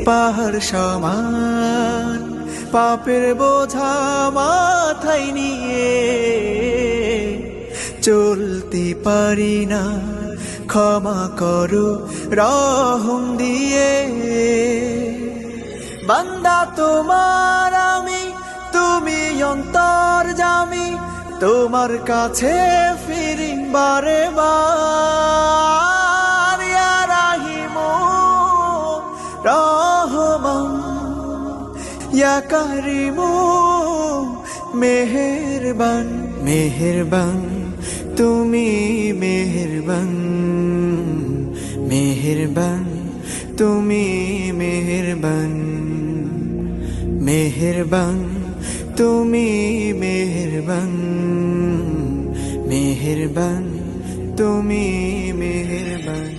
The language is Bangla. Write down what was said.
পাহাড় সমান পাপের বোঝা মাথায় নিয়ে চলতে পারি না, ক্ষমা করো রহম দিয়ে। বান্দা তোমার আমি, তুমি অন্তর্যামী, তোমার কাছে ফিরি বারে বার। ইয়া রাহিমু রহমান, ইয়া কারিমু মেহেরবান, মেহেরবান তুমি মেহেরবান, মেহেরবান তুমি মেহেরবান, মেহেরবান তুমি মেহেরবান, মেহেরবান তুমি মেহেরবান।